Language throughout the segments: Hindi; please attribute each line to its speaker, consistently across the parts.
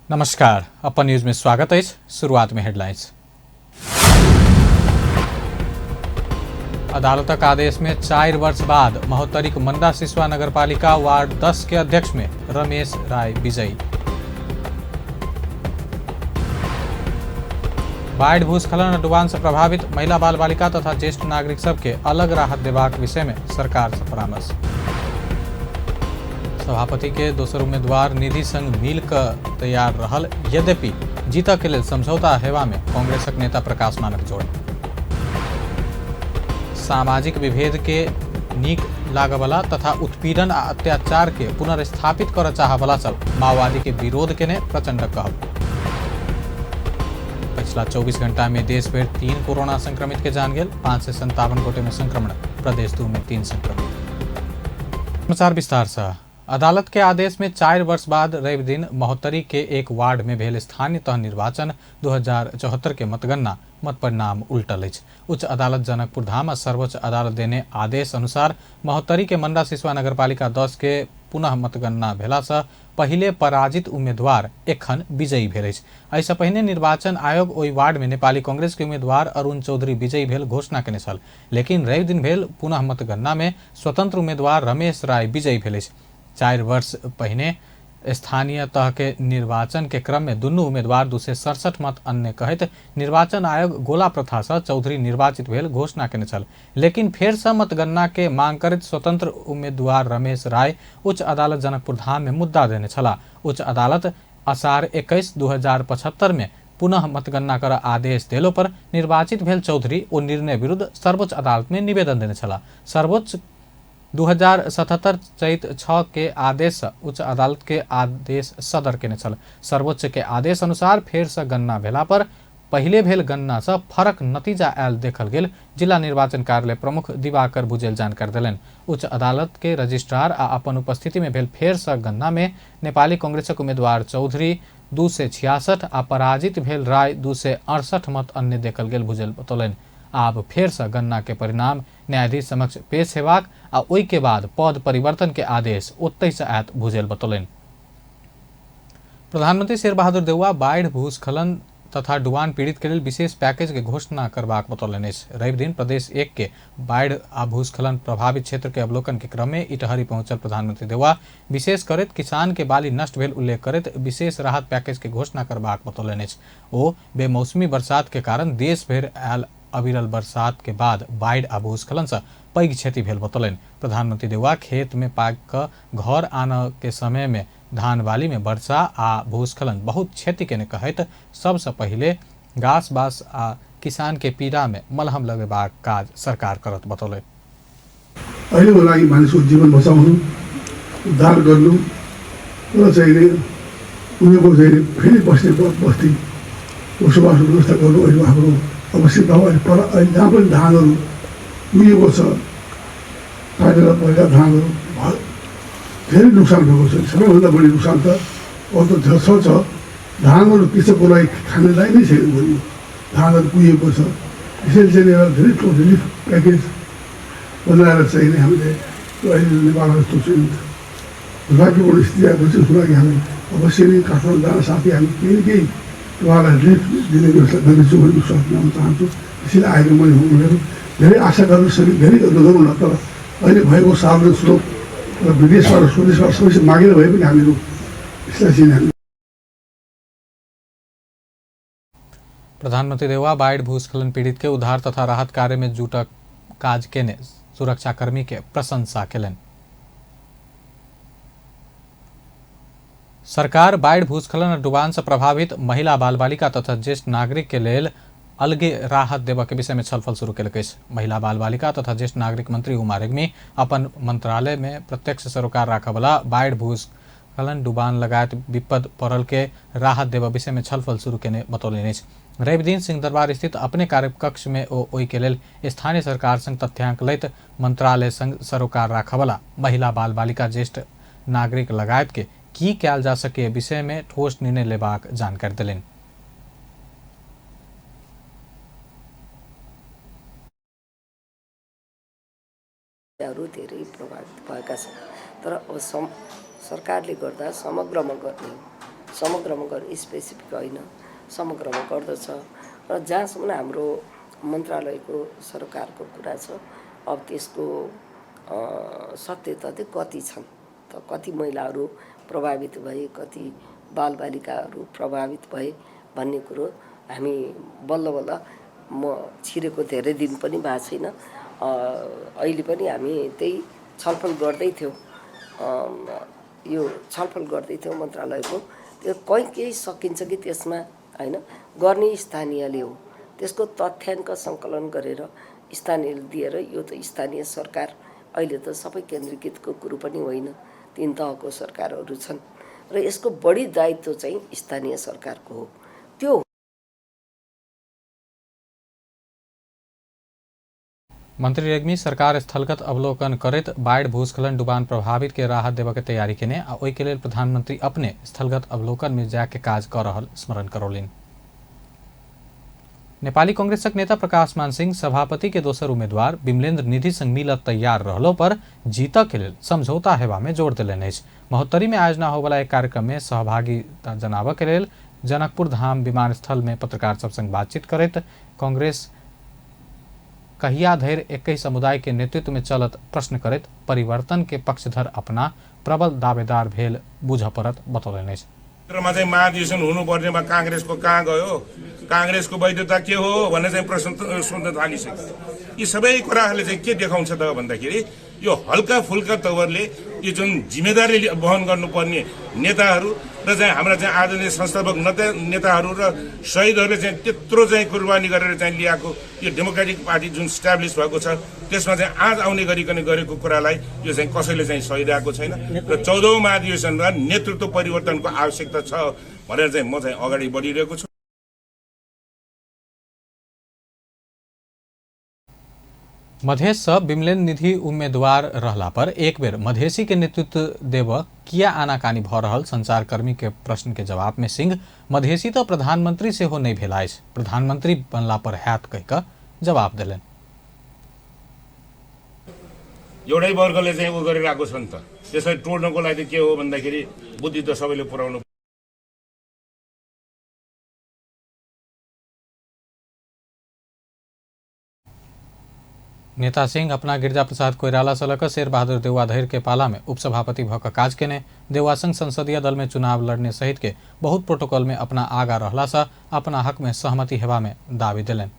Speaker 1: नमस्कार, अपन न्यूज में स्वागत है। शुरुआत में हेडलाइंस। अदालतक आदेश में 4 वर्ष बाद महोत्तरीक मंडा सिसवा नगरपालिका वार्ड 10 के अध्यक्ष में रमेश राय विजयी। बाढ़ भूस्खलन और डुबान से प्रभावित महिला बाल बालिका तथा ज्येष्ठ नागरिक सबके अलग राहत देबाक विषय में सरकार से परामर्श। सभापति के दोसर उम्मीदवार निधि संग मिल कर तैयार रहल, यद्यपि जीतऽ के लेल समझौता हेवा में कांग्रेसक नेता प्रकाश मानक जोड़। सामाजिक विभेद के नीक लागवला तथा उत्पीड़न आ अत्याचार के पुनर्स्थापित कर चाहवला सब माओवादी के विरोध केने प्रचंड कहब। पिछला 24 घंटा में देश भर 3 कोरोना संक्रमित के जान गेल, 557 गोटे में संक्रमण, प्रदेश 2 में 3 संक्रमित। समाचार विस्तार से। अदालत के आदेश में 4 वर्ष बाद रवि दिन महोत्तरी के एक वार्ड में भेल स्थानीय तह निर्वाचन 2074 के मतगणना मत परिणाम उल्टल अछि। उच्च अदालत जनकपुर धाम आ सर्वोच्च अदालत देने आदेश अनुसार महोत्तरी के मंडा सिसवा नगरपालिका 10 के पुनः मतगणना भेला से पहिले पराजित उम्मीदवार एखन विजयी भेल अछि। एहिसँ पहिने निर्वाचन आयोग ओहि वार्ड में नेपाली कांग्रेस के उम्मीदवार अरुण चौधरी विजयी भेल घोषणा केने छल, लेकिन रवि दिन भेल पुनः मतगणना में स्वतंत्र उम्मीदवार रमेश राय विजयी भेल अछि। 4 वर्ष पहिने स्थानीय तह के निर्वाचन के क्रम में दुनू उम्मीदवार 267 मत अन्य कहैत निर्वाचन आयोग गोला प्रथा से चौधरी निर्वाचित भेल घोषणा केने छल, लेकिन फेर से मतगणना के मांग करैत स्वतंत्र उम्मीदवार रमेश राय उच्च अदालत जनकपुर धाम में मुद्दा देने छला। उच्च अदालत आषाढ़ 21, 2075 में पुनः मतगणना कर आदेश देलो पर निर्वाचित भेल चौधरी ओ निर्णय विरुद्ध सर्वोच्च अदालत में निवेदन देने छला। सर्वोच्च 2077 चैत 6 के आदेश उच्च अदालत के आदेश सदर केने छल। सर्वोच्च के आदेश अनुसार फेर से गणना भेला पर पहिले भेल गणना से फरक नतीजा आयल देखल गेल, जिला निर्वाचन कार्यालय प्रमुख दिवाकर बुझेल जानकारी देलनि। उच्च अदालत के रजिस्ट्रार आ अपन उपस्थिति में भेल फेर से गणना में नेपाली कांग्रेसक उम्मीदवार चौधरी 266 आ पराजित भेल राय 268 मत अन्य देखल गेल, बुझेल बतौलनि। आब फेर से गणना के परिणाम न्यायाधीश समक्ष पेश हेबाक आ ओहि के बाद पद परिवर्तन के आदेश ओतहि से आयत, भुजेल बतौलनि। प्रधानमंत्री शेर बहादुर देउवा बाढ़ भूस्खलन तथा डुबान पीड़ित के लिए विशेष पैकेज के घोषणा करबाक बतौलनि। रवि दिन प्रदेश 1 के बाढ़ आ भूस्खलन प्रभावित क्षेत्र के अवलोकन के क्रम में इटहरी पहुंचल प्रधानमंत्री देउवा विशेष करैत किसान के बाली नष्ट भेल उल्लेख करैत विशेष राहत पैकेज के घोषणा करबाक बतौलनि। ओ बेमौसमी बरसात के कारण देश भर आयल अविरल बरसात के बाद बाढ़ आ भूस्खलन से पैघ क्षति भेल बतौलनि। प्रधानमंत्री देउवा खेत में पाक क घर आने के समय में धान बाली में वर्षा आ भूस्खलन बहुत क्षति केने कहैत सबसे पहिले घास बास आ किसान के पीड़ा में मलहम लगेबाक काज सरकार करत बतौलनि।
Speaker 2: अहिलेको लागि मानिसको जीवन बचाउनु, उद्धार गर्नु र चाहिँ उनीहरूको चाहिँ फेरि बस्ने बस्ती बसोबास व्यवस्था गर्नु अहिले हाम्रो आवश्यकता हो। अहिले जहाँ पनि धानहरू उहिएको छ, काटेर पहिला धानहरू धेरै नोक्सान भएको छ। सबैभन्दा बढी नोक्सान त छ धानहरू कृषकको लागि खानेलाई नै छैन। बढी धानहरू कुहिएको छ, यसैले चाहिँ एउटा धेरै ठुलो रिलिफ प्याकेज बनाएर चाहिँ हामीले अहिले नेपालमा यस्तो चाहिँ दुर्भाग्यपूर्ण स्थिति आएको छ। यसको लागि हामी अवश्य नै काठमाडौँ जान साथै हामी केही न केही उहाँलाई रिलिफ दिने व्यवस्था गर्नेछु भन्ने विश्वास दिन चाहन्छु। त्यसैले आएको मैले उनीहरू धेरै आशा गर्न सके धेरै गरौँ न, तर अहिले भएको साधन स्रोत र विदेशबाट स्वदेशबाट सबैसे मागेर भए पनि हामीहरू यसलाई चाहिँ।
Speaker 1: प्रधानमंत्री देउवा बाढ़ भूस्खलन पीड़ित के उद्धार तथा राहत कार्य में जुटक काज केने सुरक्षाकर्मी के प्रशंसा केलनि। सरकार बाढ़ भूस्खलन और डुबान से प्रभावित महिला बाल बालिका तथा ज्येष्ठ नागरिक के लेल अलगे राहत देबा के विषय में छलफल शुरू केलक अछि। महिला बाल बालिका तथा ज्येष्ठ नागरिक मंत्री उमा रेग्मी अपन मंत्रालय में प्रत्यक्ष सरोकार राखबला बाढ़ भूस्खलन डुबान लगायत विपद पड़ल के राहत देबा विषय में छलफल शुरू केने बतौलनि अछि। रवि दिन सिंहदरबार स्थित अपने कार्यकक्ष में ओहि के लेल स्थानीय सरकार संग तथ्यांक लैत मंत्रालय संग सरोकार राखबला महिला बाल बालिका ज्येष्ठ नागरिक लगायत के की कयल जा सके विषय में ठोस निर्णय लेबाक जानकारी देलनि।
Speaker 3: धेरै प्रभावित भएका छन्, तर सरकारले गर्दा समग्रमा गर्ने समग्रमा गर्ने स्पेसिफिक होइन, समग्रमा गर्दछ। र जहाँसम्म हाम्रो मन्त्रालयको सरकारको कुरा छ, अब त्यसको सत्य तथ्य कति छन् त, कति महिलाहरू प्रभावित भए, कति बालबालिकाहरू प्रभावित भए भन्ने कुरो हामी बल्ल बल्ल म छिरेको धेरै दिन पनि भएको छैन। अहिले पनि हामी त्यही छलफल गर्दै थियौँ, यो छलफल गर्दै थियौँ मन्त्रालयको। त्यो केही सकिन्छ कि त्यसमा होइन, गर्ने स्थानीयले हो। त्यसको तथ्याङ्क सङ्कलन गरेर स्थानीयले दिएर, यो त स्थानीय सरकार अहिले त सबै केन्द्रीकृतको कुरो पनि होइन, 3 तहको सरकारहरू छन् र यसको बढी दायित्व चाहिँ स्थानीय सरकारको हो। त्यो
Speaker 1: मंत्री रेग्मी सरकार स्थलगत अवलोकन करैत बाढ़ भूस्खलन डुबान प्रभावित के राहत देवा के तैयारी केने आ ओहि के लेल प्रधानमंत्री अपने स्थलगत अवलोकन में जाके काज कर रहल स्मरण करौलिन। नेपाली कांग्रेसक नेता प्रकाश मान सिंह सभापति के दोसर उम्मीदवार विमलेन्द्र निधि संग मिलत तैयार रहलो पर जीत के लेल समझौता हेबा में जोर देलनि अछि। महोत्तरी में आयोजना होवला एक कार्यक्रम में सहभागिता जनाबा के लेल जनकपुर धाम विमानस्थल में पत्रकार सब संग बातचीत करैत कांग्रेस कहिया धरि एक समुदाय के नेतृत्व में चलत प्रश्न करैत परिवर्तन के पक्षधर अपना प्रबल दावेदार भेल बुझ परत बतौलनि अछि।
Speaker 4: चाहिँ महाधिवेशन हुनुपर्नेमा कांग्रेसको कहाँ गयो, कांग्रेसको वैधता के हो भन्ने चाहिँ प्रश्न सोध्न थालिसक्यो। यी सबै कुराहरूले चाहिँ के देखाउँछ त भन्दाखेरि यो हल्का फुल्का तवरले यो जुन जिम्मेदारी वहन गर्नुपर्ने नेताहरू र चाहिँ हाम्रा चाहिँ आदरणीय संस्थापक नेताहरू र शहीदहरूले चाहिँ त्यत्रो चाहिँ कुर्बानी गरेर चाहिँ ल्याएको यो डेमोक्रेटिक पार्टी जुन स्ट्याब्लिस भएको छ, त्यसमा चाहिँ आज आउने गरिकन गरेको कुरालाई यो चाहिँ कसैले चाहिँ सहिरहेको छैन र 14औं महाधिवेशनमा नेतृत्व परिवर्तनको आवश्यकता छ भनेर चाहिँ म चाहिँ अगाडि बढिरहेको छु।
Speaker 1: मधेश से विमलेन्द्र निधि उम्मीदवार रहला पर एक बेर मधेसी के नेतृत्व देव किया आनाकानी भ रहल संचारकर्मी के प्रश्न के जवाब में सिंह मधेसी तो प्रधानमंत्री से हो नहीं भेला अछि, प्रधानमंत्री बनला पर हैत कह के जवाब दिलन।
Speaker 4: एउटै वर्गले चाहिँ उ गरिरहेको छ नि त, त्यसलाई टोड्नको लागि के हो भन्दाखेरि बुद्धि त सबैले पुर्याउनु।
Speaker 1: नेता सिंह अपना गिरजा प्रसाद कोइराला सलक शेर बहादुर देउवा धैर के पाला में उपसभापति भक काज केने देउवा संघ संसदीय दल में चुनाव लड़ने सहित के बहुत प्रोटोकॉल में अपना आगा रहला सा अपना हक में सहमति हेबा में दावी दिलन।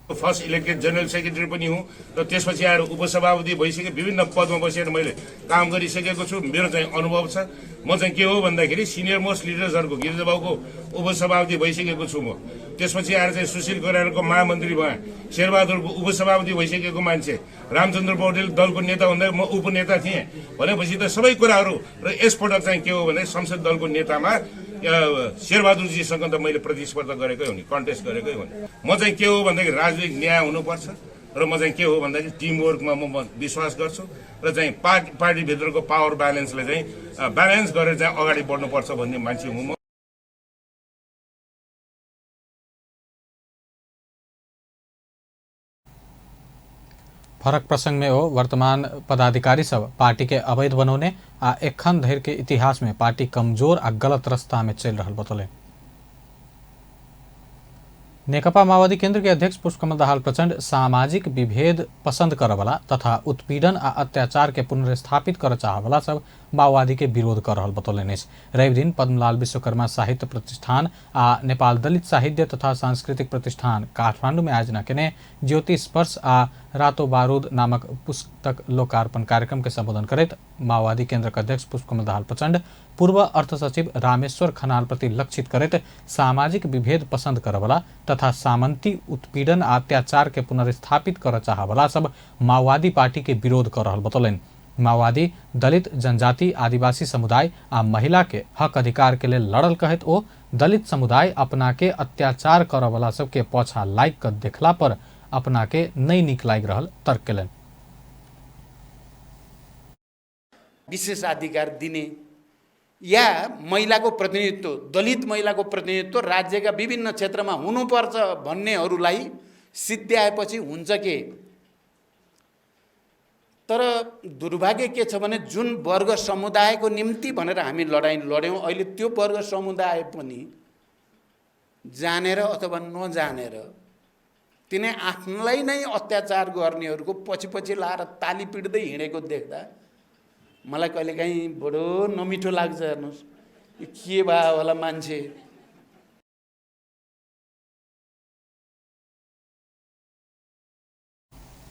Speaker 4: फर्स्ट इलेक्टेड जनरल सेक्रेटरी पनि हुँ र त्यसपछि आएर उपसभापति भइसके विभिन्न पदमा बसेर मैले काम गरिसकेको छु। मेरो चाहिँ अनुभव छ। म चाहिँ के हो भन्दाखेरि सिनियर मोस्ट लिडर्सहरूको गिरिजाबाबुको उपसभापति भइसकेको छु म। त्यसपछि आएर चाहिँ सुशील कोइरालाको महामन्त्री भए, शेरबहादुरको उपसभापति भइसकेको मान्छे, रामचन्द्र पौडेल दलको नेता हुँदा म उपनेता थिएँ भनेपछि त सबै कुराहरू र यसपटक चाहिँ के हो भने संसद दलको नेतामा शेरबहादुरजीसँग त मैले प्रतिस्पर्धा गरेकै हो नि, कन्टेस्ट गरेकै हो नि। म चाहिँ के हो भन्दाखेरि राजनीतिक न्याय हुनुपर्छ र म चाहिँ के हो भन्दाखेरि टिमवर्कमा म विश्वास गर्छु र चाहिँ पार्टीभित्रको पावर ब्यालेन्सले चाहिँ ब्यालेन्स गरेर चाहिँ अगाडि बढ्नुपर्छ भन्ने मान्छे हुँ म।
Speaker 1: फरक प्रसंग में हो वर्तमान पदाधिकारी सब पार्टी के अवैध बनौने आ एखन धैर के इतिहास में पार्टी कमजोर आ गलत रास्ता में चल रहल बतौले। नेकपा माओवादी केंद्र के अध्यक्ष पुष्पकमल दाहाल प्रचंड सामाजिक विभेद पसंद करवला तथा उत्पीड़न आ अत्याचार के पुनर्स्थापित कर चाहवला सब माओवादी के विरोध कर रहल बतौलनि। रवि दिन पद्मलाल विश्वकर्मा साहित्य प्रतिष्ठान आ नेपाल दलित साहित्य तथा सांस्कृतिक प्रतिष्ठान काठमांडू में आयोजना केने ज्योति स्पर्श आ रातो बारूद नामक पुस्तक लोकार्पण कार्यक्रम के संबोधन करते माओवादी केंद्र के अध्यक्ष पुष्पकमल दाहाल प्रचंड पूर्व अर्थ सचिव रामेश्वर खनाल प्रति लक्षित करते सामाजिक विभेद पसंद करवला तथा सामंती उत्पीड़न अत्याचार के पुनर्स्थापित कर चाहवला सब माओवादी पार्टी के विरोध कर रहल बतौलन। माओवादी दलित, जनजाति, आदिवासी समुदाय आ महिला के हक अधिकार के लिए लड़ल कहत ओ दलित समुदाय अपना के अत्याचार करवला सबके पछा लाइक कर देखला पर अपना के नहीं निक लाग रहल तर्क केलन।
Speaker 5: विशेषाधिकार दिने या महिलाको प्रतिनिधित्व, दलित महिलाको प्रतिनिधित्व राज्यका विभिन्न क्षेत्रमा हुनुपर्छ भन्नेहरूलाई सिद्ध्याएपछि हुन्छ के तर दुर्भाग्य के छ भने जुन वर्ग समुदायको निम्ति भनेर हामी लडाईँ लड्यौँ, अहिले त्यो वर्ग समुदाय पनि जानेर अथवा नजानेर तिनै आफ्नलाई नै अत्याचार गर्नेहरूको पछि पछि लाएर ताली पिट्दै हिँडेको देख्दा मलाई कहिलेकाहीँ बडो नमिठो लाग्छ। हेर्नुहोस् यो के भयो होला मान्छे।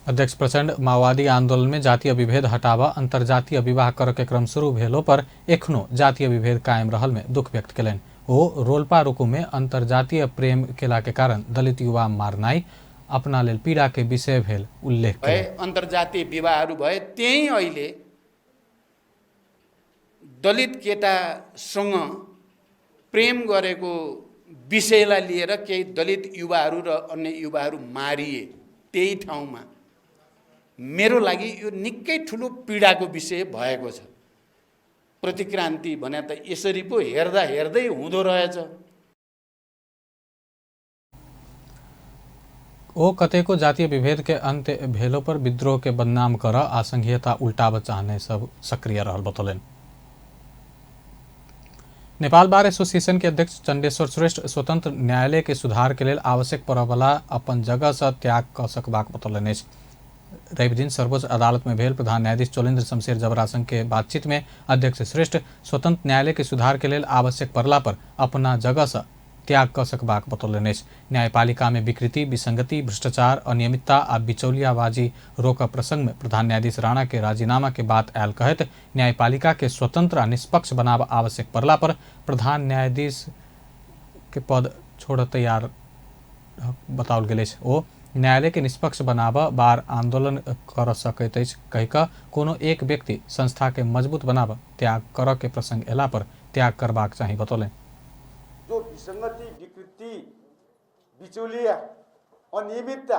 Speaker 1: अध्यक्ष प्रचंड माओवादी आंदोलन में जातीय विभेद हटावा अंतर्जातीय विवाह कर के क्रम शुरू भेलो पर एखनो जातीय विभेद कायम रहल में दुख व्यक्त कलन। ओ रोल्पा रोकू में अंतर्जातीय प्रेम केला के कारण दलित युवा मारनाई अपना लेल पीड़ा के विषय भेल उल्लेख
Speaker 5: भए अन्तर्जातीय विवाहहरू भए त्यही अहिले दलित केटासँग प्रेम गरेको विषयलाई लिएर केही दलित युवाहरू र अन्य युवाहरू मारिए त्यही ठाउँमा। मेरो लागि यो निकै ठुलो पीडाको विषय भएको छ। प्रतिक्रान्ति भने त यसरी पो हेर्दा हेर्दै हुँदो रहेछ।
Speaker 1: ओ कतेको जातीय विभेद के अंत भेलो पर विद्रोह के बदनाम कर आसंघीयता उल्टाव चाहने सब सक्रिय रहल बतौलन। नेपाल बार एसोसिएशन के अध्यक्ष चंडेश्वर श्रेष्ठ स्वतंत्र न्यायालय के सुधार के लिए आवश्यक परवला अपन जगह से त्याग क सकबाक बतौलन। रवि दिन सर्वोच्च अदालत में भेल प्रधान न्यायाधीश चोलेन्द्र शमशेर जबरा संघ के बातचीत में अध्यक्ष श्रेष्ठ स्वतंत्र न्यायालय के सुधार के लिए आवश्यक पड़ला पर अपना जगह से त्याग क सकबाक बतौलन। न्यायपालिका में विकृति, विसंगति, भ्रष्टाचार, अनियमितता आ बिचौलियाबाजी रोक प्रसंग में प्रधान न्यायाधीश राणा के राजीनामा के बात आयल कहत न्यायपालिका के स्वतंत्र आ निष्पक्ष बनाव आवश्यक पड़ला पर प्रधान न्यायाधीश के पद छोड़ तैयार बताओल गेल। ओ न्यायालय के निष्पक्ष बनाव बार आंदोलन कर सकैत कहिक कोनो एक व्यक्ति संस्था के मजबूत बनाव त्याग कर के प्रसंग एला पर त्याग करबाक चाहिए बतौलन।
Speaker 6: जो विसंगति, विकृति, बिचौलिया, अनियमितता,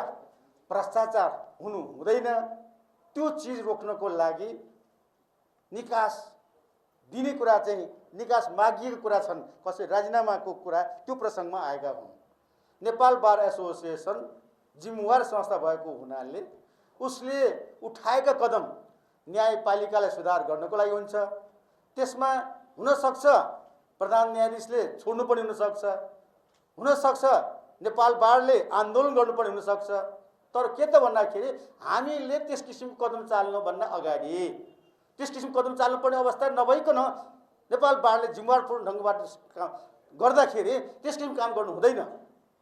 Speaker 6: भ्रष्टाचार हुनु हुँदैन त्यो चीज रोक्नको लागि निकास दिने कुरा चाहिँ निकास मागिएको कुरा छन्, कसै राजीनामाको कुरा त्यो प्रसंगमा आएका हुन्। नेपाल बार एसोसिएसन जिम्मेवार संस्था भएको हुनाले उसले उठाएका कदम न्यायपालिकालाई सुधार गर्नको लागि हुन्छ। त्यसमा हुन सक्छ प्रधान न्यायाधीशले छोड्नु पनि हुन सक्छ नेपाल बारले आन्दोलन गर्नुपर्ने हुन सक्छ। तर के त भन्दाखेरि हामीले त्यस किसिमको कदम चाल्नु भन्दा अगाडि त्यस किसिमको कदम चाल्नुपर्ने अवस्था नभइकन नेपाल बारले जिम्मेवारपूर्ण ढङ्गबाट गर्दाखेरि त्यस किसिमको काम गर्नु हुँदैन।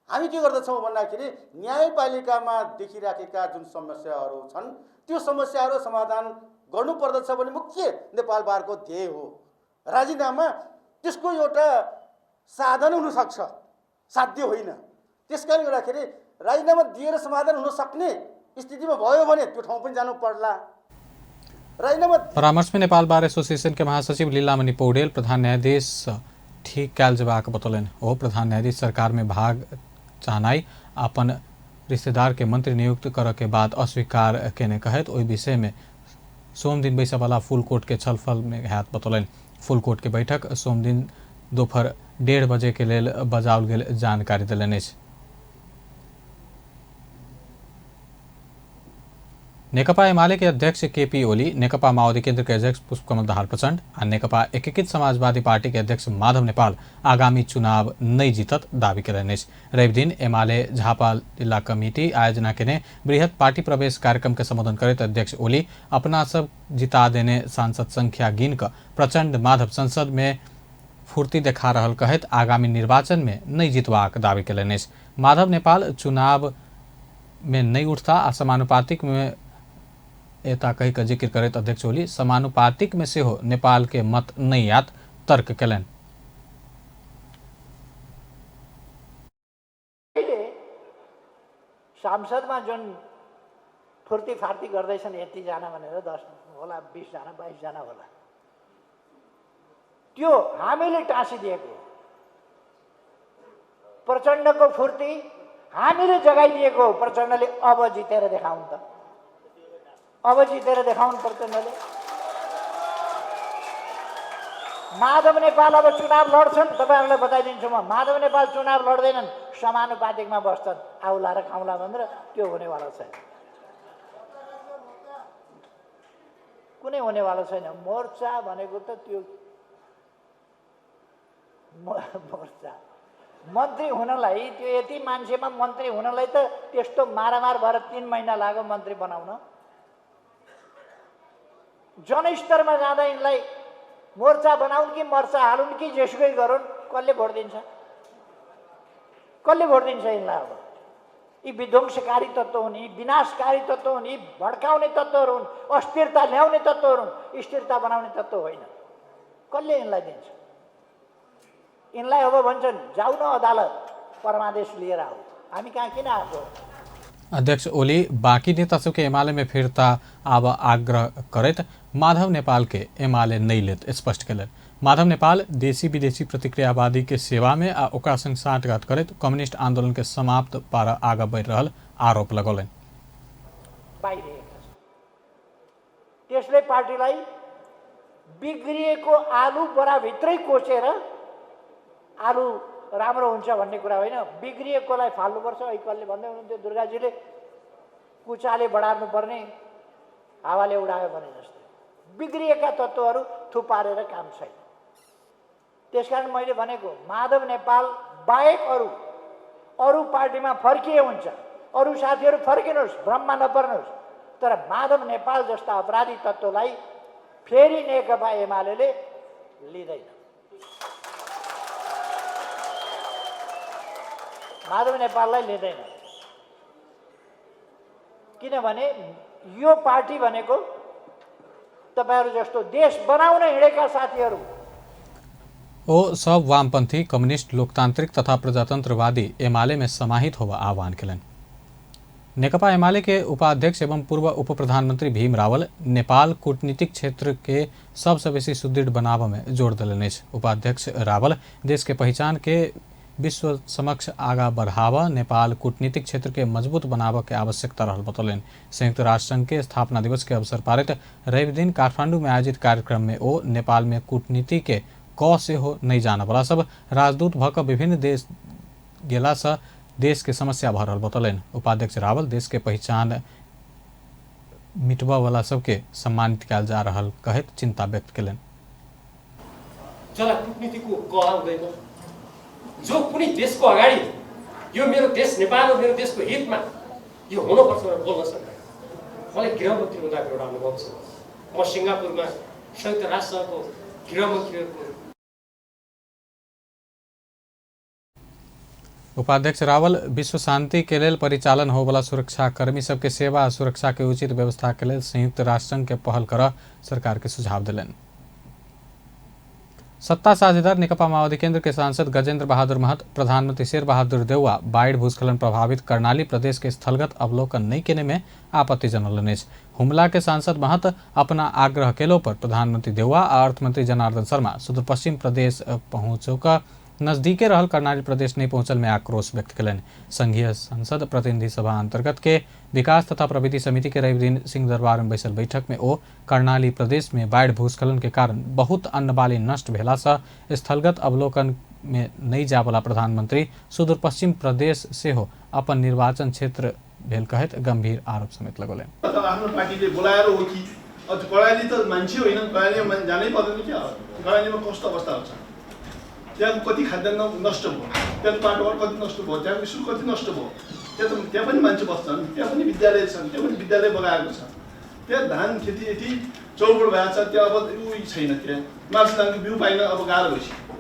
Speaker 6: हामी के गर्दछौँ भन्दाखेरि न्यायपालिकामा देखिराखेका जुन समस्याहरू छन् त्यो समस्याहरू समाधान गर्नुपर्दछ भन्ने मुख्य नेपाल बारको ध्येय हो। राजीनामा त्यसको एउटा साधन हुन सक्छ, साध्य होइन। त्यसकारण गर्दाखेरि राजीनामा दिएर समाधान हुन सक्ने स्थितिमा भयो भने त्यो ठाउँ पनि जानु पर्ला। राजीनामा
Speaker 1: परामर्श में नेपाल बार एसोसिएशन के महासचिव लीलामणि पौडेल प्रधान न्यायाधीश ठीक कैल जबाक बतौलन। ओ प्रधान न्यायाधीश सरकार में भाग चाहनाई अपन रिश्तेदार के मंत्री नियुक्त कर के बाद अस्वीकार केने कहत ओहि विषय में सोम दिन बैसा वाला फुल कोर्ट के छलफल में हाथ बतौलन। फुल कोर्ट के बैठक सोम दिन दोपहर 1:30 बजे के लेल बजाओल गेल जानकारी दिलन। नेकपा एमाले के अध्यक्ष केपी ओली, नेकपा माओवादी केन्द्र के अध्यक्ष पुष्पकमल दाहाल प्रचंड और नेकपा एकीकृत समाजवादी पार्टी के अध्यक्ष माधव नेपाल आगामी चुनाव नहीं जीतत दावी करें। रवि दिन एमाले झापा जिला कमिटी आयोजना के बृहत पार्टी प्रवेश कार्यक्रम के संबोधन करते अध्यक्ष ओली अपना सब जिता देने सांसद संख्या गिन कर प्रचंड माधव संसद में फुर्ती देखा रहल कहत आगामी निर्वाचन में नहीं जीतवाक दावी करें। माधव नेपाल चुनाव में नहीं उठता आ समानुपातिक में एता कही का जिक्र करते अध्यक्ष ओली समानुपातिक में से हो नेपाल के मत नहीं आत तर्क कलन।
Speaker 7: सांसद में जुन फुर्ती फार्ती गर्दैछन् यति जना भनेर 10 होला 20 जना 22 जना होला त्यो हामीले टाँसिदिएको प्रचण्डको फुर्ती हामीले जगाइदिएको प्रचण्डले अब जितेर देखाउन् त अब जितेर देखाउनु प्रचण्डले। माधव नेपाल अब चुनाव लड्छन् तपाईहरुलाई बताइदिन्छु म माधव नेपाल चुनाव लड्दैनन् समानुपातिकमा बस्छन् आउला र खाउला भनेर त्यो हुनेवाला छैन। कुनै हुनेवाला छैन। मोर्चा भनेको त त्यो मोर्चा मन्त्री हुनलाई, त्यो यति मान्छेमा मन्त्री हुनलाई त त्यस्तो मारामार भएर 3 महिना लाग्यो मन्त्री बनाउन। जनस्तरमा जाँदा यिनलाई मोर्चा बनाउन् कि मर्चा हालुन् कि जेसुकै गरून्, कसले भोट दिन्छ? कसले भोट दिन्छ यिनलाई? अब यी विध्वंसकारी तत्त्व हुन्, यी विनाशकारी तत्त्व हुन्, यी भड्काउने तत्त्वहरू हुन्, अस्थिरता ल्याउने तत्त्वहरू हुन्, स्थिरता बनाउने तत्त्व होइन। कसले यिनलाई दिन्छ? यिनलाई अब भन्छन् जाऊ न अदालत, परमादेश लिएर आऊ। हामी कहाँ किन आएको?
Speaker 1: अध्यक्ष ओली बाकी नेता सबके एमाले में फिरता आब आग्रह करैत माधव नेपाल के एमाले नहीं लेत स्पष्ट कलन। माधव नेपाल देशी विदेशी प्रतिक्रियावादी के सेवा में आ ओकरा संग साँठगाँठ करैत कम्युनिस्ट आंदोलन के समाप्त पार आगा बढ़ रहल आरोप लगौलन।
Speaker 7: त्यसले पार्टीलाई बिग्रिएको आलु बराभित्रै कोचेर आलु राम्रो हुन्छ भन्ने कुरा होइन, बिग्रिएकोलाई फाल्नुपर्छ। ऐकलले भन्दै हुनुहुन्थ्यो दुर्गाजीले, कुचाले बढार्नु पर्ने हावाले उडायो भने जस्तै बिग्रिएका तत्त्वहरू थुपारेर काम छैन। त्यसकारण मैले भनेको माधव नेपाल बाहेक अरू पार्टीमा फर्किए हुन्छ, अरू साथीहरू फर्किनुहोस्, भ्रममा नपर्नुहोस्, तर माधव नेपाल जस्ता अपराधी तत्त्वलाई फेरि नेकपा एमाले लिँदैन। माधव नेपाललाई लिँदैन, किनभने यो पार्टी भनेको तपाईहरु जस्तो देश बनाउन हिँडेका साथीहरू
Speaker 1: ओ सब वामपंथी कम्युनिस्ट लोकतांत्रिक तथा प्रजातंत्रवादी एमाले में समाहित होवा आह्वान केलन। नेकपा एमाले के उपाध्यक्ष एवं पूर्व उप प्रधानमंत्री भीम रावल नेपाल कूटनीतिक क्षेत्र के सबसे बेसी सुदृढ़ बनाव में जोड़ दिलने। उपाध्यक्ष रावल देश के पहचान के विश्व समक्ष आगा बढ़ावा नेपाल कूटनीतिक क्षेत्र के मजबूत बनाव के आवश्यकता रहल बतौलन। संयुक्त राष्ट्र संघ के स्थापना दिवस के अवसर पारित रवि दिन काठमांडू में आयोजित कार्यक्रम में ओ नेपाल में कूटनीति के क से हो नहीं जाना वाला सब राजदूत भक विभिन्न देश गेला से देश के समस्या भर रहल बतौलन। उपाध्यक्ष रावल देश के पहचान मिटवा वाला सबके सम्मानित कयल जा रहल कहत चिंता व्यक्त कलन।
Speaker 8: जला कूटनीतिको क आउँदैन, जो कुनै देशको अगाडि यो मेरो देश नेपाल हो, मेरो देशको हितमा यो हुनुपर्छ भनेर बोल्न सक्दैन। मलाई गृहमन्त्री हुँदाको एउटा अनुभव छ। म सिङ्गापुरमा संयुक्त राष्ट्रको गृहमन्त्रीहरूको।
Speaker 1: उपाध्यक्ष रावल विश्व शांति के लेल परिचालन हो वाला सुरक्षाकर्मी सबके सेवा आ सुरक्षा के उचित व्यवस्था के लेल संयुक्त राष्ट्र संघ के पहल कर सरकार के सुझाव दिलन। सत्ता साझेदार नेकपा माओवादी केंद्र के सांसद गजेंद्र बहादुर महत प्रधानमंत्री शेर बहादुर देउवा बाढ़ भूस्खलन प्रभावित कर्णाली प्रदेश के स्थलगत अवलोकन नहीं केने में आपत्ति जनौलने। हुमला के सांसद महत अपना आग्रह केलो पर प्रधानमंत्री देउवा और अर्थमंत्री जनार्दन शर्मा सुदूर पश्चिम प्रदेश पहुंचो का नजदीके रहल कर्णाली प्रदेश नहीं पहुंचल में आक्रोश व्यक्त कलन। संघीय संसद प्रतिनिधि सभा अंतर्गत के विकास तथा प्रविधि समिति के रवि दिन सिंह दरबार में बैसल बैठक में ओ कर्णाली प्रदेश में बाढ़ भूस्खलन के कारण बहुत अन्न बाली नष्ट भेला से स्थलगत अवलोकन में नहीं जा वाला प्रधानमंत्री सुदूर पश्चिम प्रदेश से हो अपन निर्वाचन क्षेत्र भेल कहत गंभीर आरोप समेत लगौलन।
Speaker 2: त्यहाँ कति खाद्यान्न नष्ट भयो, त्यहाँ बाटोहरू कति नष्ट भयो, त्यहाँ स्कुल कति नष्ट भयो, त्यहाँ पनि मान्छे बस्छन्, त्यहाँ पनि विद्यालय छन्, त्यहाँ पनि विद्यालय बनाएको छ, त्यहाँ धान खेती यति चौबड भएको छ, त्यहाँ अब उही छैन, त्यहाँ मार्च धानको बिउ पाइन अब गाह्रो भइसक्यो,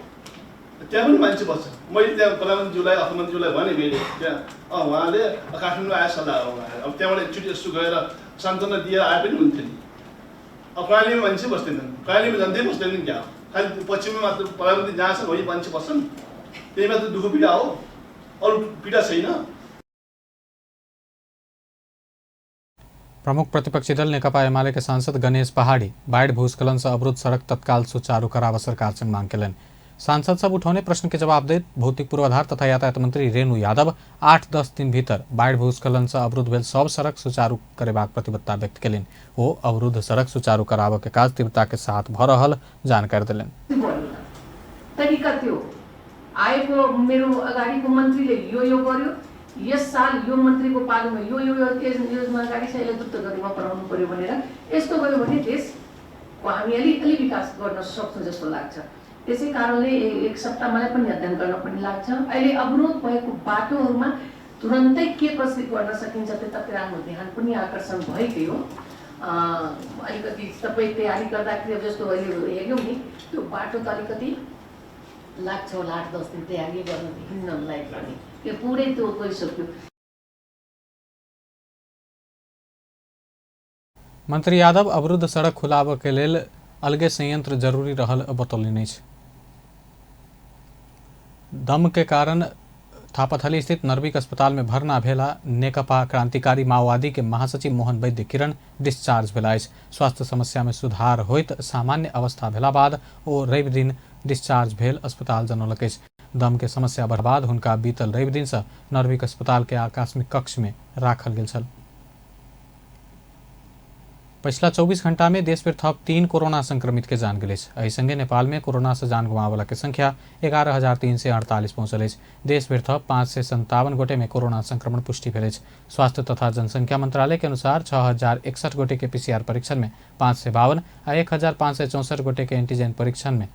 Speaker 2: त्यहाँ पनि मान्छे बस्छ। मैले त्यहाँ प्रधानमन्त्रीज्यूलाई अर्थमन्त्रीज्यूलाई भने मैले त्यहाँ उहाँले काठमाडौँ आए सल्लाह हो उहाँले, अब त्यहाँबाट एकचोटि यसो गएर सान्त्वना दिएर आए पनि हुन्थ्यो नि। अब कर्णालीमा मान्छे बस्दैनन्, कर्णालीमा झन्डै बस्दैनन् क्या, खालि पश्चिममा मात्र प्रधानमन्त्री जहाँ छ वही मान्छे बस्छन्, त्यही मात्र दुःख पीडा हो, अरू पीडा छैन।
Speaker 1: प्रमुख प्रतिपक्षी दल नेकपा एमाले के सांसद गणेश पहाड़ी बाढ़ भूस्खलन से अवरुद्ध सड़क तत्काल सुचारू करावा सरकार से मांग केलन। सांसद सब उठौने प्रश्न के जवाब देत भौतिक पूर्वाधार तथा यातायात मंत्री रेणु यादव 8-10 दिन भीतर बाढ़ भूस्खलन से अवरुद्ध भेल सब सड़क सुचारू करेबाक प्रतिबद्धता व्यक्त केलिन। वो अवरुद्ध सड़क सुचारू करावा के काज तीव्रता के साथ भ रहल जानकारी दिलन।
Speaker 9: तरिका त्यो आएको मेरो अगाडिको मन्त्रीले यो गर्यो, यस साल यो मन्त्रीको पालोमा यो योजना अगाडि यसलाई द्रुत गतिमा पढाउनु पर्यो भनेर यस्तो गर्यो भने देश हामी अलि विकास गर्न सक्छौँ जस्तो लाग्छ। त्यसै कारणले एक सप्ताह मलाई पनि अध्ययन गर्न पनि लाग्छ। अहिले अवरोध भएको बाटोहरूमा तुरन्तै के कसरी गर्न सकिन्छ त्यतातिर हाम्रो ध्यान पनि आकर्षण भएकै हो। अलिकति सबै तयारी गर्दाखेरि अब जस्तो अहिले हेऱ्यौँ नि त्यो बाटो त अलिकति लाग्छ होला 8-10 दिन तयारी गर्न हिँड्नलाई पनि त्यो पुरै त्यो गइसक्यो।
Speaker 1: मंत्री यादव अवरुद्ध सड़क खुलाबऽ के लेल अलगे संयंत्र जरूरी रहल बतौलनि अछि। दम के कारण थापाथली स्थित नर्विक अस्पताल में भर्ना भेला नेकपा क्रांतिकारी माओवादी के महासचिव मोहन वैद्य किरण डिस्चार्ज भेला अछि। स्वास्थ्य समस्या में सुधार होइत सामान्य अवस्था भेला बाद ओ रवि दिन डिस्चार्ज भेल अस्पताल जनौलक अछि। दम के समस्या बढ़ बाद हुनका बीतल रवि दिन से नर्विक अस्पताल के आकस्मिक कक्ष में राखल गेल छल। पिछला 24 घंटा में देश में थप 3 कोरोना संक्रमित के जान गेल अछि। एहि संगे नेपाल में कोरोना से जान गंवावला के संख्या 11,348 पहुंचल अछि। देश में थप 557 गोटे में कोरोना संक्रमण पुष्टि भेल अछि। स्वास्थ्य तथा जनसंख्या मंत्रालय के अनुसार 6,061 गोटे के PCR परीक्षण में 552 आ 1,564 गोटे के एंटीजन परीक्षण में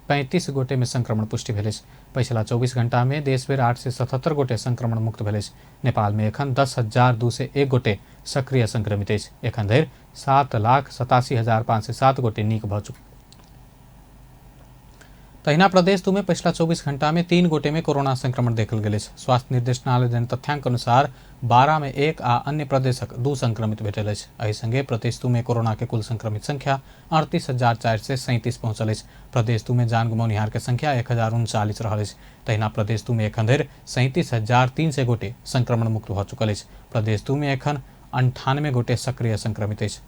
Speaker 1: 35 गोटे में संक्रमण पुष्टि भेल अछि। पिछला 24 घंटा में देश भर 877 गोटे संक्रमण मुक्त भेल अछि। नेपाल में एखन 10,201 गोटे सक्रिय संक्रमित अछि। एखन धरि 7,87,507 गोटे नीक भऽ चुकल। तहिना प्रदेश 2 में पिछला 24 घंटा में 3 गोटे में कोरोना संक्रमण देखल गेल अछि। स्वास्थ्य निर्देशनालय देन तथ्यांक अनुसार 12 में 1 आ अन्य प्रदेशक 2 संक्रमित भेटल अछि। एहि संगे प्रदेश 2 में कोरोना के कुल संक्रमित संख्या 38,437 पहुंचल अछि। प्रदेश 2 में जान गुमौनिहार के संख्या 1,039 रहल अछि। तहिना प्रदेश 2 में एखन धरि 37,300 गोटे संक्रमण मुक्त भऽ चुकल अछि। प्रदेश 2 में एखन 98 गोटे सक्रिय संक्रमित अछि।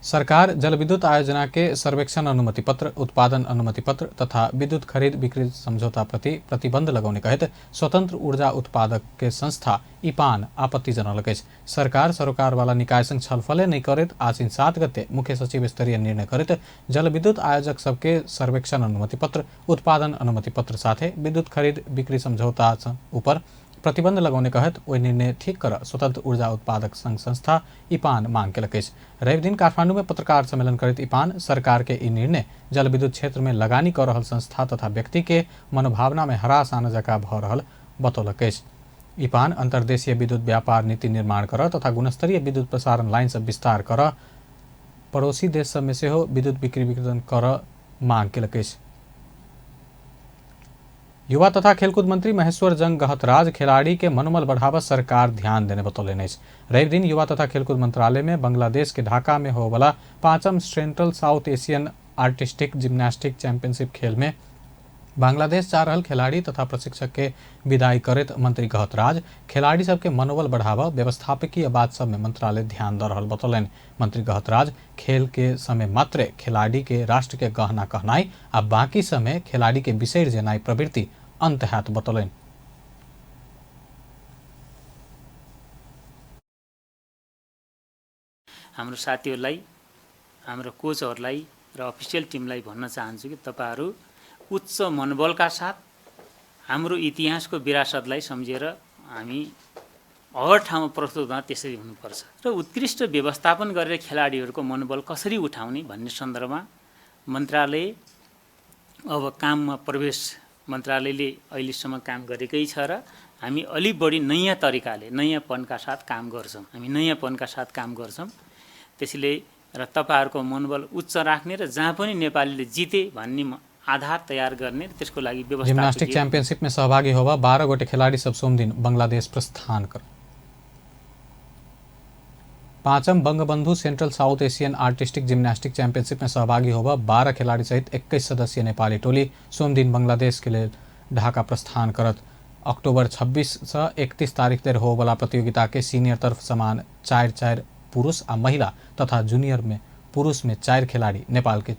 Speaker 1: सरकार जल विद्युत आयोजना के सर्वेक्षण अनुमति पत्र, उत्पादन अनुमति पत्र तथा विद्युत खरीद बिक्री समझौता प्रति प्रतिबंध लगाउने कहत स्वतंत्र ऊर्जा उत्पादक के संस्था इपान आपत्ति जनौलक अछि। सरकार सरोकार वाला निकाय संग छलफले नहीं करैत आसिन 7 गते मुख्य सचिव स्तरीय निर्णय करैत जल विद्युत आयोजक सबके सर्वेक्षण अनुमति पत्र, उत्पादन अनुमति पत्र साथे विद्युत खरीद बिक्री समझौता ऊपर प्रतिबंध लगाउने कहत ओहि निर्णय ठीक कर स्वतंत्र ऊर्जा उत्पादक संघ संस्था इपान मांग केलक अछि। रवि दिन काठमांडू में पत्रकार सम्मेलन करैत इपान सरकार के ई निर्णय जल विद्युत क्षेत्र में लगानी कर रहल संस्था तथा व्यक्ति के मनोभावना में हरास आने जका भऽ रहल बतौलक अछि। इपान अंतर्देशीय विद्युत व्यापार नीति निर्माण कर तथा गुणस्तरीय विद्युत प्रसारण लाइन सब विस्तार कर पड़ोसी देश सब में सेहो विद्युत बिक्री वितरण कर मांग केलक अछि। युवा तथा खेलकूद मंत्री महेश्वर जंग गहतराज खिलाड़ी के मनोबल बढ़ावा सरकार ध्यान देने बतौलनि अछि। रवि दिन युवा तथा खेलकूद मंत्रालय में बांग्लादेश के ढाका में हो वाला 5म central south Asian artistic gymnastic championship खेल में बांग्लादेश जा रहल खिलाड़ी तथा प्रशिक्षक के विदाई करैत मंत्री गहतराज खिलाड़ी सबके मनोबल बढ़ावा व्यवस्थापकीय बात सब में मंत्रालय ध्यान दऽ रहल बतौलनि। मंत्री गहतराज खेल के समय मात्र खिलाड़ी के राष्ट्र के गहना कहनाई आ बाकी समय खिलाड़ी के बिसरि जेनाई प्रवृत्ति अंत हैत बतौलनि।
Speaker 10: हाम्रो साथीहरूलाई, हाम्रो कोचहरूलाई र अफिसियल टिमलाई भन्न चाहन्छु कि तपाईहरु उच्च मनोबलका साथ हाम्रो इतिहासको विरासतलाई सम्झेर हामी हर ठाउँमा प्रस्तुत हुन त्यसरी हुनुपर्छ र उत्कृष्ट व्यवस्थापन गरेर खेलाडीहरूको मनोबल कसरी उठाउने भन्ने सन्दर्भमा मन्त्रालय अब काममा प्रवेश मन्त्रालयले अहिलेसम्म काम गरेकै छ र हामी अलि बढी नयाँ तरिकाले नयाँपनका साथ काम गर्छौं। त्यसैले र तपाईहरुको मनोबल उच्च राख्ने र जहाँ पनि नेपालीले जिते भन्ने आधार तयार गर्ने त्यसको लागि व्यवस्था।
Speaker 1: जिम्नास्टिक चैंपियनशिप में सहभागी होगा 12 गोटे खिलाड़ी सब सोम दिन बांग्लादेश प्रस्थान कर। 5म Bangabandhu central south Asian artistic gymnastic championship में सहभागी होगा 12 खिलाड़ी सहित 21 सदस्यीय नेपाली टोली सोम दिन बांग्लादेश के लिए ढाका प्रस्थान करत। अक्टूबर 26 से 31 तारीख तक हो वाला प्रतियोगिता के सीनियर तरफ समान 4 पुरुष आ महिला तथा जूनियर में पुरुष में 4 खिलाड़ी नेपाल के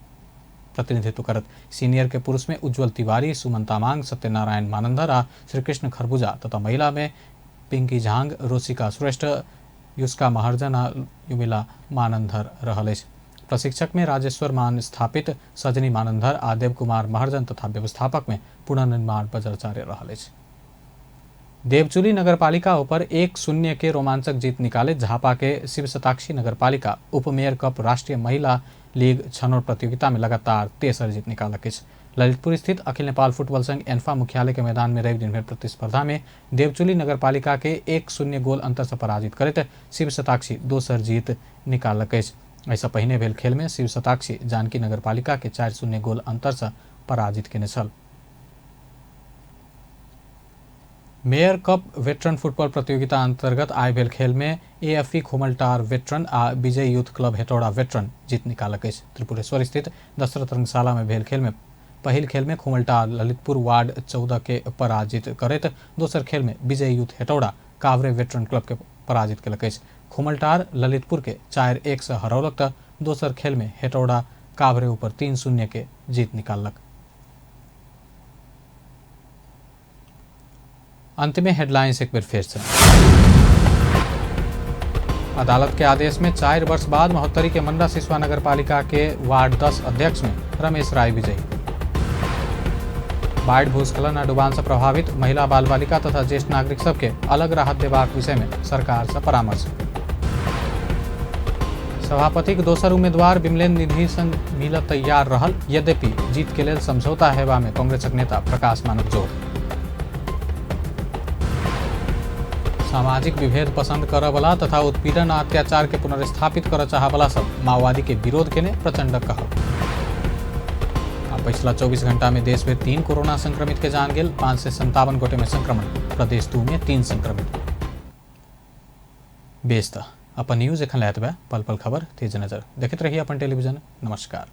Speaker 1: प्रतिनिधित्व करत। सीनियर के पुरुष में उज्जवल तिवारी, सुमन तामाङ, सत्यनारायण मानन्धर आ श्रीकृष्ण खरबुजा तथा महिला में पिंकी झांग, रोशिका श्रेष्ठ, युष्का महर्जन आ युमिला मानन्धर रहल अछि। प्रशिक्षक में राजेश्वर मान स्थापित सजनी मानन्धर आ देव कुमार महर्जन तथा व्यवस्थापक में पुनर्निर्माण बज्राचार्य रहल अछि। देवचुली नगरपालिका ऊपर 1-0 के रोमांचक जीत निकाले झापा के शिव शताक्षी नगरपालिका उपमेयर कप राष्ट्रीय महिला लीग छनौट प्रतियोगिता में लगातार तेसर जीत निकालक अछि। ललितपुर स्थित अखिल नेपाल फुटबॉल संघ एन्फा मुख्यालय के मैदान में रवि दिन भेल प्रतिस्पर्धा में देवचुली नगरपालिका के 1-0 गोल अंतर से पराजित करैत शिव शताक्षी दोसर जीत निकालक अछि। ऐसा पहिने भेल खेल में शिव शताक्षी जानकी नगरपालिका के 4-0 गोल अंतर से पराजित केने छल। मेयर कप वेटरन फुटबॉल प्रतियोगिता अंतर्गत आय भेल खेल में AFE खोमलटार वेटरन आ विजय यूथ क्लब हेटौड़ा वेटरन जीत निकालक अछि। त्रिपुरेश्वर स्थित दशरथ रंगशाला में भेल खेल में पहिल खेल में खोमलटार ललितपुर वार्ड 14 के पराजित करैत दोसर खेल में विजय यूथ हेटौड़ा काभरे वेटरन क्लब के पराजित केलक अछि। खोमलटार ललितपुर के 4-1 से हरौलक त दोसर खेल में हेटौड़ा काभरे ऊपर 3-0 के जीत निकालक। अंत में हेडलाइंस एक बार फिर से। अदालत के आदेश में 4 वर्ष बाद महोत्तरी के मंडा सिसवा नगर पालिका के वार्ड 10 अध्यक्ष में रमेश राय विजयी। बाढ़ भूस्खलन और डुबान से प्रभावित महिला बाल बालिका तथा ज्येष्ठ नागरिक सबके अलग राहत देबाक विषय में सरकार से परामर्श। सभापति के दोसर उम्मीदवार विमलेन्द्र निधि संग मिल तैयार रहल, यद्यपि जीत के लेल समझौता हेबा में कांग्रेसक नेता प्रकाश मानक जोर। सामाजिक विभेद पसंद करय वाला तथा उत्पीड़न आ अत्याचार के पुनर्स्थापित करय चाह वाला सब माओवादी के विरोध केने प्रचंड कहब। पिछला 24 घंटा में देश में 3 कोरोना संक्रमित के जान गेल, 5 से 57 गोटे में संक्रमण, प्रदेश 2 में 3 संक्रमित। बेस्ता अपन न्यूज एखन लैत बा पल पल खबर तेज नजर देखते रहिए अपन टेलीविजन। नमस्कार।